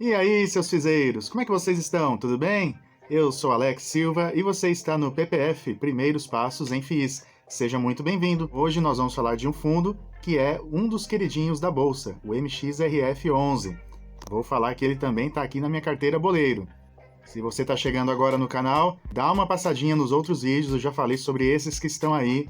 E aí, seus fizeiros, como é que vocês estão? Tudo bem? Eu sou Alex Silva e você está no PPF, Primeiros Passos em FIIs. Seja muito bem-vindo. Hoje nós vamos falar de um fundo que é um dos queridinhos da Bolsa, o MXRF11. Vou falar que ele também está aqui na minha carteira boleiro. Se você está chegando agora no canal, dá uma passadinha nos outros vídeos, eu já falei sobre esses que estão aí,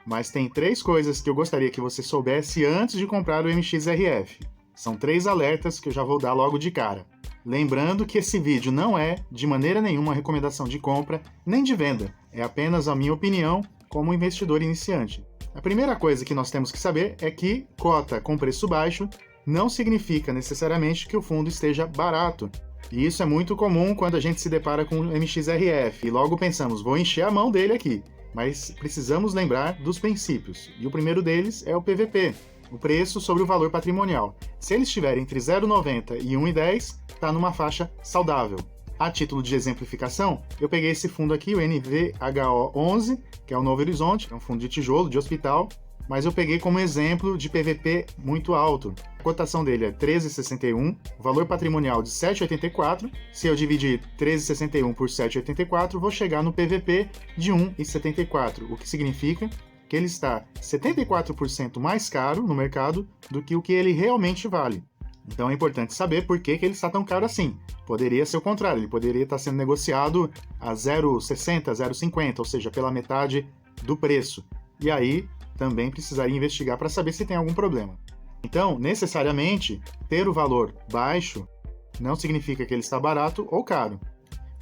mas tem 3 coisas que eu gostaria que você soubesse antes de comprar o MXRF. São 3 alertas que eu já vou dar logo de cara. Lembrando que esse vídeo não é, de maneira nenhuma, recomendação de compra nem de venda. É apenas a minha opinião como investidor iniciante. A primeira coisa que nós temos que saber é que cota com preço baixo não significa necessariamente que o fundo esteja barato. E isso é muito comum quando a gente se depara com o MXRF e logo pensamos, vou encher a mão dele aqui. Mas precisamos lembrar dos princípios. E o primeiro deles é o PVP, o preço sobre o valor patrimonial. Se ele estiver entre 0,90 e 1,10, está numa faixa saudável. A título de exemplificação, eu peguei esse fundo aqui, o NVHO11, que é o Novo Horizonte, é um fundo de tijolo, de hospital, mas eu peguei como exemplo de PVP muito alto. A cotação dele é 13,61, o valor patrimonial de 7,84. Se eu dividir 13,61 por 7,84, vou chegar no PVP de 1,74, o que significa que ele está 74% mais caro no mercado do que o que ele realmente vale. Então é importante saber por que ele está tão caro assim. Poderia ser o contrário, ele poderia estar sendo negociado a 0,60, 0,50, ou seja, pela metade do preço. E aí também precisaria investigar para saber se tem algum problema. Então, necessariamente, ter o valor baixo não significa que ele está barato ou caro.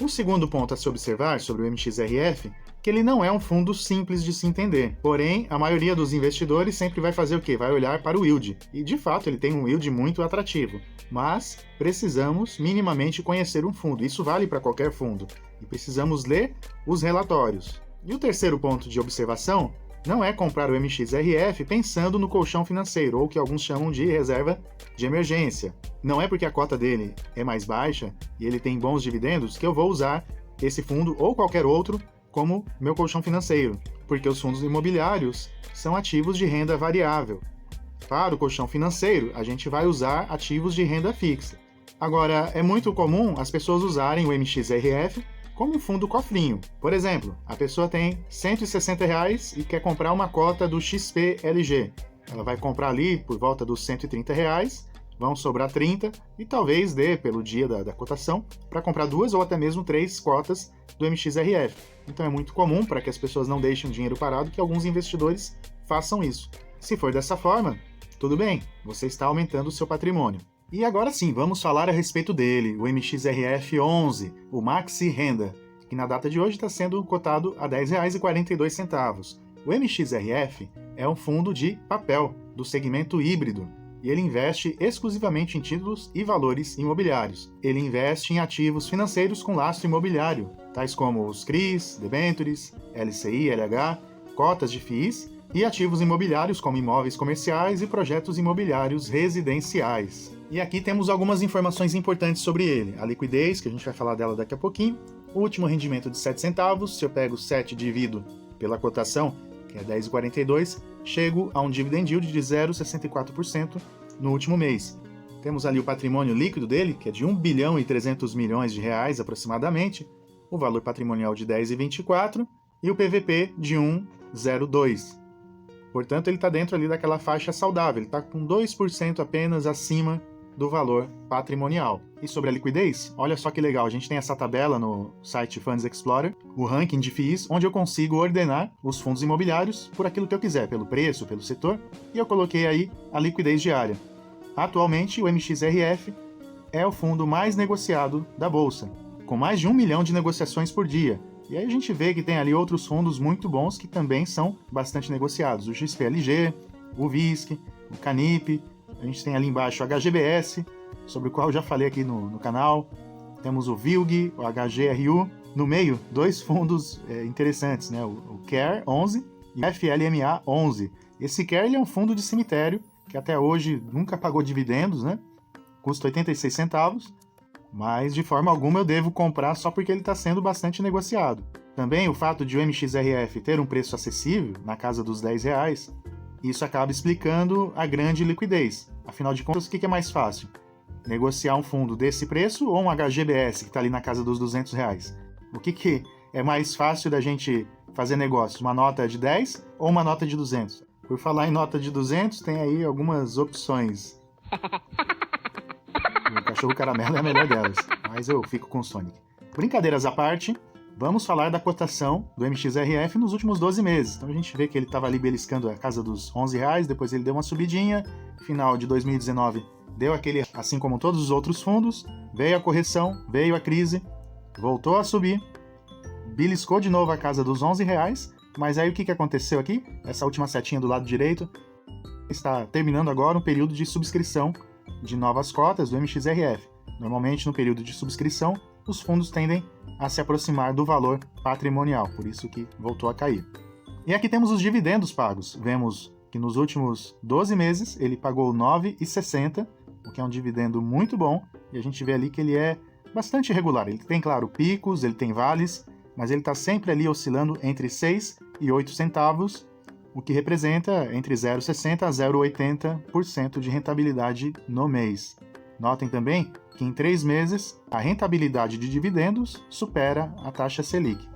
O segundo ponto a se observar sobre o MXRF é que ele não é um fundo simples de se entender. Porém, a maioria dos investidores sempre vai fazer o quê? Vai olhar para o yield. E, de fato, ele tem um yield muito atrativo. Mas precisamos minimamente conhecer um fundo. Isso vale para qualquer fundo. E precisamos ler os relatórios. E o terceiro ponto de observação não é comprar o MXRF pensando no colchão financeiro, ou o que alguns chamam de reserva de emergência. Não é porque a cota dele é mais baixa e ele tem bons dividendos que eu vou usar esse fundo ou qualquer outro como meu colchão financeiro, porque os fundos imobiliários são ativos de renda variável. Para o colchão financeiro, a gente vai usar ativos de renda fixa. Agora, é muito comum as pessoas usarem o MXRF como um fundo cofrinho. Por exemplo, a pessoa tem R$ 160 e quer comprar uma cota do XPLG. Ela vai comprar ali por volta dos R$ 130, vão sobrar 30 e talvez dê, pelo dia da cotação, para comprar 2 ou até mesmo 3 cotas do MXRF. Então é muito comum, para que as pessoas não deixem o dinheiro parado, que alguns investidores façam isso. Se for dessa forma, tudo bem, você está aumentando o seu patrimônio. E agora sim, vamos falar a respeito dele, o MXRF11, o Maxi Renda, que na data de hoje está sendo cotado a R$ 10,42. O MXRF é um fundo de papel, do segmento híbrido, e ele investe exclusivamente em títulos e valores imobiliários. Ele investe em ativos financeiros com lastro imobiliário, tais como os CRIs, debêntures, LCI, LH, cotas de FIIs e ativos imobiliários como imóveis comerciais e projetos imobiliários residenciais. E aqui temos algumas informações importantes sobre ele. A liquidez, que a gente vai falar dela daqui a pouquinho, o último rendimento de 7 centavos, se eu pego 7 e divido pela cotação, que é 10,42, chego a um dividend yield de 0,64% no último mês. Temos ali o patrimônio líquido dele, que é de 1 bilhão e 300 milhões de reais aproximadamente, o valor patrimonial de 10,24 e o PVP de 1,02. Portanto, ele está dentro ali daquela faixa saudável, ele está com 2% apenas acima do valor patrimonial. E sobre a liquidez, olha só que legal, a gente tem essa tabela no site Funds Explorer, o ranking de FIIs, onde eu consigo ordenar os fundos imobiliários por aquilo que eu quiser, pelo preço, pelo setor, e eu coloquei aí a liquidez diária. Atualmente, o MXRF é o fundo mais negociado da Bolsa, com mais de 1 milhão de negociações por dia. E aí a gente vê que tem ali outros fundos muito bons que também são bastante negociados. O XPLG, o VISC, o Canip, a gente tem ali embaixo o HGBS, sobre o qual eu já falei aqui no canal. Temos o VILG, o HGRU. No meio, 2 fundos interessantes, né? o CARE 11 e o FLMA 11. Esse CARE ele é um fundo de cemitério que até hoje nunca pagou dividendos, né? Custa 86 centavos. Mas de forma alguma eu devo comprar só porque ele está sendo bastante negociado. Também o fato de o MXRF ter um preço acessível, na casa dos R$10, isso acaba explicando a grande liquidez. Afinal de contas, o que é mais fácil? negociar um fundo desse preço ou um HGBS que está ali na casa dos R$200? O que é mais fácil da gente fazer negócio? Uma nota de 10 ou uma nota de 200? Por falar em nota de 200, tem aí algumas opções. O cachorro caramelo é a melhor delas, mas eu fico com o Sonic. Brincadeiras à parte, vamos falar da cotação do MXRF nos últimos 12 meses. Então a gente vê que ele estava ali beliscando a casa dos R$11, depois ele deu uma subidinha, final de 2019 deu aquele, assim como todos os outros fundos, veio a correção, veio a crise, voltou a subir, beliscou de novo a casa dos R$11, mas aí o que aconteceu aqui? Essa última setinha do lado direito está terminando agora um período de subscrição de novas cotas do MXRF. Normalmente, no período de subscrição, os fundos tendem a se aproximar do valor patrimonial, por isso que voltou a cair. E aqui temos os dividendos pagos. Vemos que nos últimos 12 meses ele pagou R$ 9,60, o que é um dividendo muito bom, e a gente vê ali que ele é bastante regular. Ele tem, claro, picos, ele tem vales, mas ele está sempre ali oscilando entre 6 e 8 centavos, o que representa entre 0,60% a 0,80% de rentabilidade no mês. Notem também que em 3 meses a rentabilidade de dividendos supera a taxa Selic.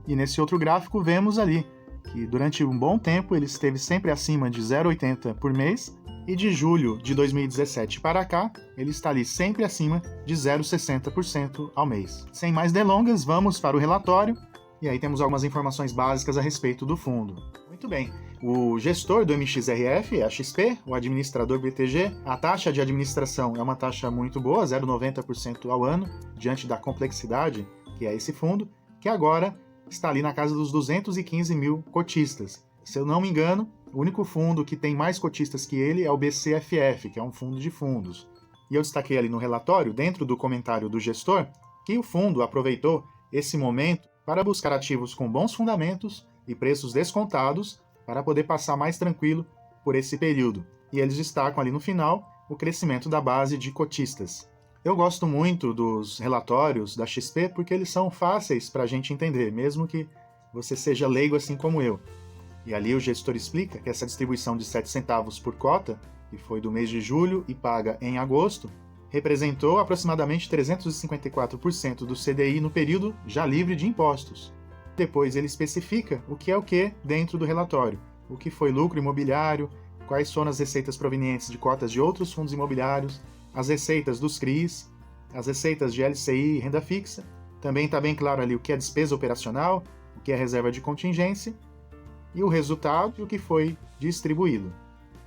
E nesse outro gráfico vemos ali que durante um bom tempo ele esteve sempre acima de 0,80 por mês, e de julho de 2017 para cá, ele está ali sempre acima de 0,60% ao mês. Sem mais delongas, vamos para o relatório, e aí temos algumas informações básicas a respeito do fundo. Muito bem, o gestor do MXRF é a XP, o administrador BTG. A taxa de administração é uma taxa muito boa, 0,90% ao ano, diante da complexidade que é esse fundo, que agora está ali na casa dos 215 mil cotistas. Se eu não me engano, o único fundo que tem mais cotistas que ele é o BCFF, que é um fundo de fundos. E eu destaquei ali no relatório, dentro do comentário do gestor, que o fundo aproveitou esse momento para buscar ativos com bons fundamentos e preços descontados para poder passar mais tranquilo por esse período. E eles destacam ali no final o crescimento da base de cotistas. Eu gosto muito dos relatórios da XP porque eles são fáceis para a gente entender, mesmo que você seja leigo assim como eu. E ali o gestor explica que essa distribuição de 7 centavos por cota, que foi do mês de julho e paga em agosto, representou aproximadamente 354% do CDI no período já livre de impostos. Depois ele especifica o que dentro do relatório, o que foi lucro imobiliário, quais foram as receitas provenientes de cotas de outros fundos imobiliários, as receitas dos CRIs, as receitas de LCI e renda fixa. Também está bem claro ali o que é despesa operacional, o que é reserva de contingência, e o resultado e o que foi distribuído.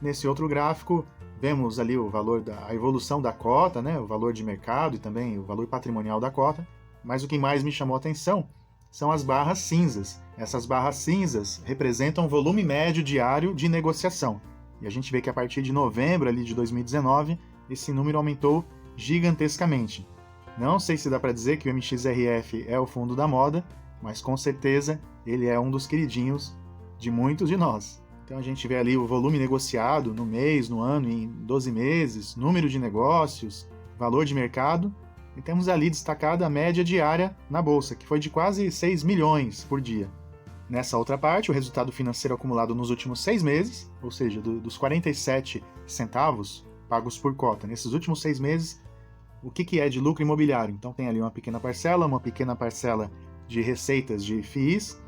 Nesse outro gráfico, vemos ali o valor a evolução da cota, né, o valor de mercado e também o valor patrimonial da cota, mas o que mais me chamou a atenção são as barras cinzas. Essas barras cinzas representam o volume médio diário de negociação. E a gente vê que a partir de novembro ali de 2019, esse número aumentou gigantescamente. Não sei se dá para dizer que o MXRF é o fundo da moda, mas com certeza ele é um dos queridinhos de muitos de nós. Então a gente vê ali o volume negociado no mês, no ano, em 12 meses, número de negócios, valor de mercado, e temos ali destacada a média diária na bolsa, que foi de quase 6 milhões por dia. Nessa outra parte, o resultado financeiro acumulado nos últimos 6 meses, ou seja, dos 47 centavos pagos por cota nesses últimos 6 meses, o que é de lucro imobiliário? Então tem ali uma pequena parcela de receitas de FIIs,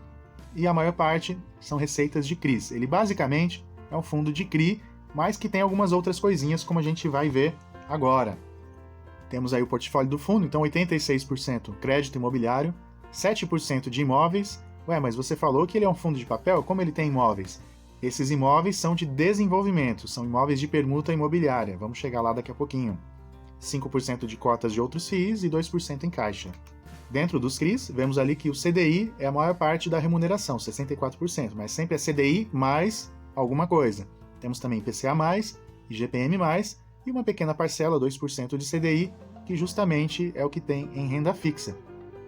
e a maior parte são receitas de CRIs. Ele basicamente é um fundo de CRI, mas que tem algumas outras coisinhas, como a gente vai ver agora. Temos aí o portfólio do fundo, então 86% crédito imobiliário, 7% de imóveis. Ué, mas você falou que ele é um fundo de papel, como ele tem imóveis? Esses imóveis são de desenvolvimento, são imóveis de permuta imobiliária, vamos chegar lá daqui a pouquinho. 5% de cotas de outros FIIs e 2% em caixa. Dentro dos CRIs, vemos ali que o CDI é a maior parte da remuneração, 64%, mas sempre é CDI mais alguma coisa. Temos também IPCA+, IGPM+, e uma pequena parcela, 2% de CDI, que justamente é o que tem em renda fixa.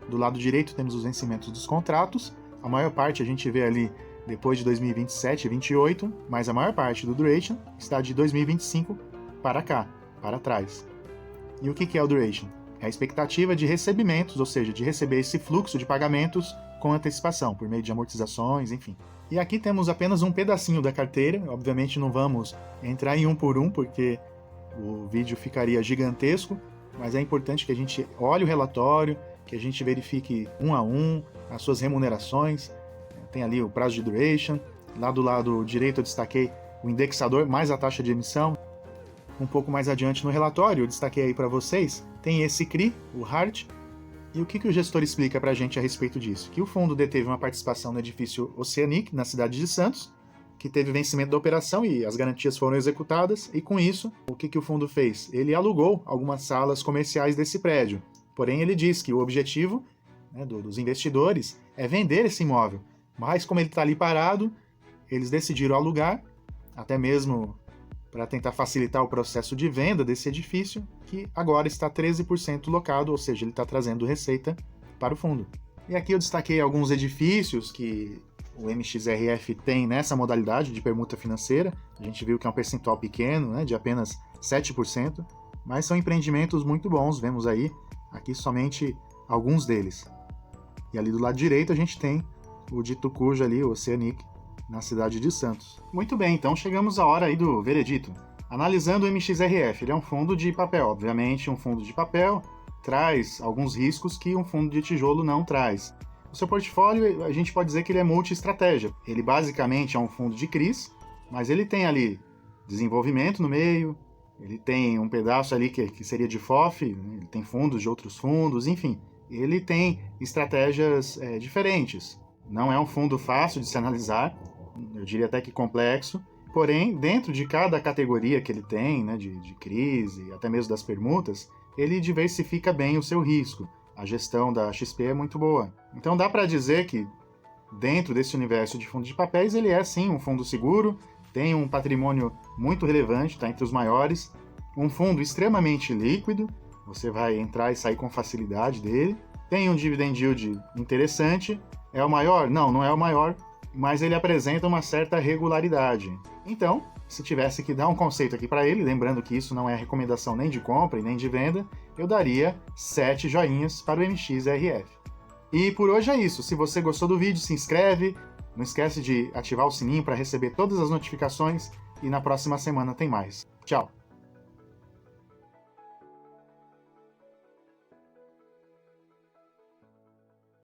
Do lado direito temos os vencimentos dos contratos, a maior parte a gente vê ali depois de 2027 e 2028, mas a maior parte do duration está de 2025 para cá, para trás. E o que é o duration? É a expectativa de recebimentos, ou seja, de receber esse fluxo de pagamentos com antecipação, por meio de amortizações, enfim. E aqui temos apenas um pedacinho da carteira, obviamente não vamos entrar em um por um, porque o vídeo ficaria gigantesco, mas é importante que a gente olhe o relatório, que a gente verifique um a um as suas remunerações. Tem ali o prazo de duration, lá do lado direito eu destaquei o indexador mais a taxa de emissão. Um pouco mais adiante no relatório, eu destaquei aí para vocês, tem esse CRI, o HART, e o que o gestor explica para a gente a respeito disso? Que o fundo deteve uma participação no edifício Oceanic, na cidade de Santos, que teve vencimento da operação e as garantias foram executadas, e com isso, o que o fundo fez? Ele alugou algumas salas comerciais desse prédio, porém ele diz que o objetivo, né, dos investidores é vender esse imóvel, mas como ele está ali parado, eles decidiram alugar, até mesmo para tentar facilitar o processo de venda desse edifício, que agora está 13% locado, ou seja, ele está trazendo receita para o fundo. E aqui eu destaquei alguns edifícios que o MXRF tem nessa modalidade de permuta financeira. A gente viu que é um percentual pequeno, né, de apenas 7%, mas são empreendimentos muito bons, vemos aí, aqui somente alguns deles. E ali do lado direito a gente tem o dito cujo ali, o Oceanic, na cidade de Santos. Muito bem, então chegamos à hora aí do veredito. Analisando o MXRF, ele é um fundo de papel. Obviamente, um fundo de papel traz alguns riscos que um fundo de tijolo não traz. O seu portfólio, a gente pode dizer que ele é multi-estratégia. Ele basicamente é um fundo de CRIs, mas ele tem ali desenvolvimento no meio, ele tem um pedaço ali que seria de FOF, ele tem fundos de outros fundos, enfim. Ele tem estratégias diferentes. Não é um fundo fácil de se analisar, eu diria até que complexo, porém, dentro de cada categoria que ele tem, né, de crise, até mesmo das permutas, ele diversifica bem o seu risco. A gestão da XP é muito boa. Então dá para dizer que, dentro desse universo de fundos de papéis, ele é sim um fundo seguro, tem um patrimônio muito relevante, está entre os maiores, um fundo extremamente líquido, você vai entrar e sair com facilidade dele, tem um dividend yield interessante. É o maior? Não, não é o maior, mas ele apresenta uma certa regularidade. Então, se tivesse que dar um conceito aqui para ele, lembrando que isso não é recomendação nem de compra e nem de venda, eu daria 7 joinhas para o MXRF. E por hoje é isso. Se você gostou do vídeo, se inscreve, não esquece de ativar o sininho para receber todas as notificações e na próxima semana tem mais. Tchau!